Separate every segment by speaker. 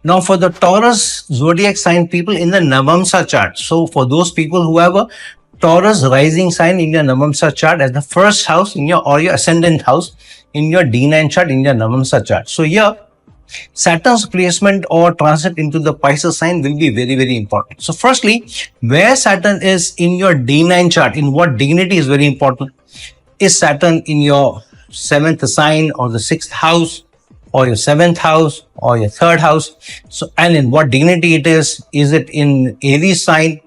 Speaker 1: Now for the Taurus zodiac sign people in the Navamsa chart. So for those people who have a Taurus rising sign in your Navamsa chart as the first house in your or your ascendant house in your D9 chart in your Navamsa chart. So here Saturn's placement or transit into the Pisces sign will be very, very important. So firstly, where Saturn is in your D9 chart, in what dignity is very important. Is Saturn in your 7th sign or the 6th house or your 7th house or your 3rd house? So, and in what dignity it is it in Aries sign,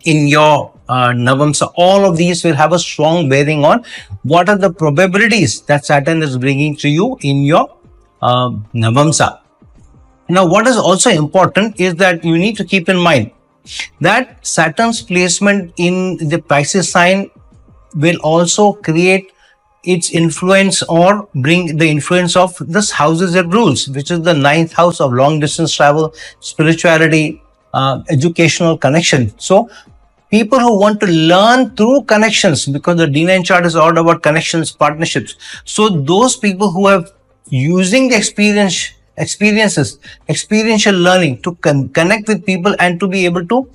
Speaker 1: in your Navamsa? All of these will have a strong bearing on what are the probabilities that Saturn is bringing to you in your Navamsa. Now, what is also important is that you need to keep in mind that Saturn's placement in the Pisces sign will also create its influence or bring the influence of this houses and rules, which is the 9th house of long distance travel, spirituality, educational connection. So people who want to learn through connections, because the D9 chart is all about connections, partnerships. So those people who have using the experiential learning to connect with people and to be able to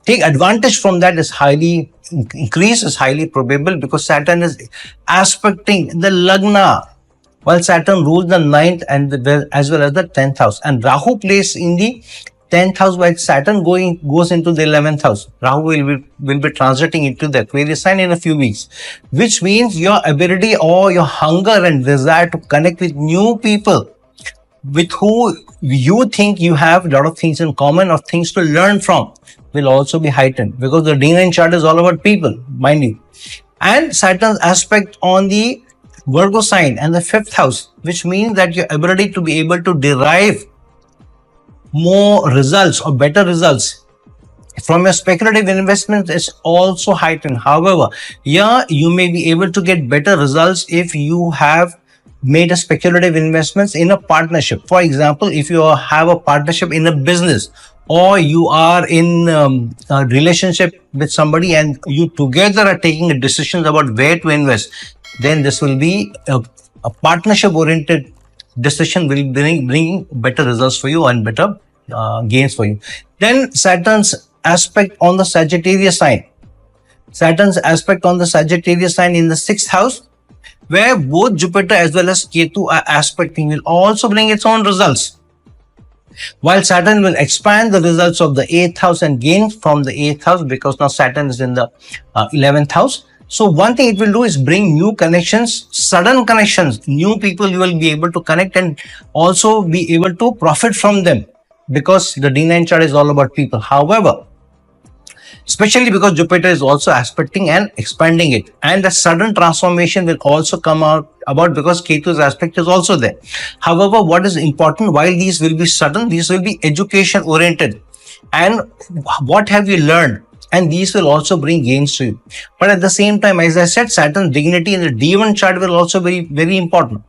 Speaker 1: take advantage from that is highly probable, because Saturn is aspecting the Lagna, while Saturn rules the 9th and as well as the 10th house, and Rahu plays in the 10th house, while Saturn goes into the 11th house. Rahu will be transiting into the Aquarius sign in a few weeks, which means your ability or your hunger and desire to connect with new people with who you think you have a lot of things in common or things to learn from will also be heightened, because the D9 chart is all about people, mind you. And Saturn's aspect on the Virgo sign and the 5th house, which means that your ability to be able to derive more results or better results from your speculative investments is also heightened. However, yeah, you may be able to get better results if you have made a speculative investments in a partnership. For example, if you have a partnership in a business, or you are in a relationship with somebody and you together are taking decisions about where to invest, then this will be a partnership oriented decision will bring better results for you and better gains for you. Then Saturn's aspect on the Sagittarius sign. Saturn's aspect on the Sagittarius sign in the 6th house, where both Jupiter as well as Ketu are aspecting, will also bring its own results. While Saturn will expand the results of the 8th house and gain from the 8th house, because now Saturn is in the 11th house. So one thing it will do is bring new connections, sudden connections, new people you will be able to connect and also be able to profit from them, because the D9 chart is all about people. However, especially because Jupiter is also aspecting and expanding it, and the sudden transformation will also come about because Ketu's aspect is also there. However, what is important, while these will be sudden, these will be education oriented, and what have you learned, and these will also bring gains to you. But at the same time, as I said, Saturn's dignity in the D1 chart will also be very important.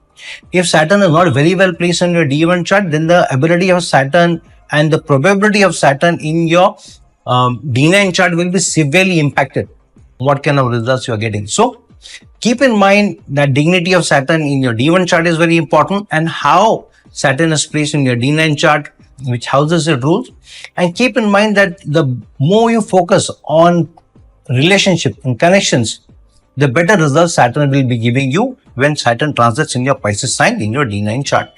Speaker 1: If Saturn is not very well placed in your D1 chart, then the ability of Saturn and the probability of Saturn in your D9 chart will be severely impacted. What kind of results you are getting. So keep in mind that dignity of Saturn in your D1 chart is very important, and how Saturn is placed in your D9 chart, which houses it rules. And keep in mind that the more you focus on relationship and connections, the better results Saturn will be giving you when Saturn transits in your Pisces sign in your D9 chart.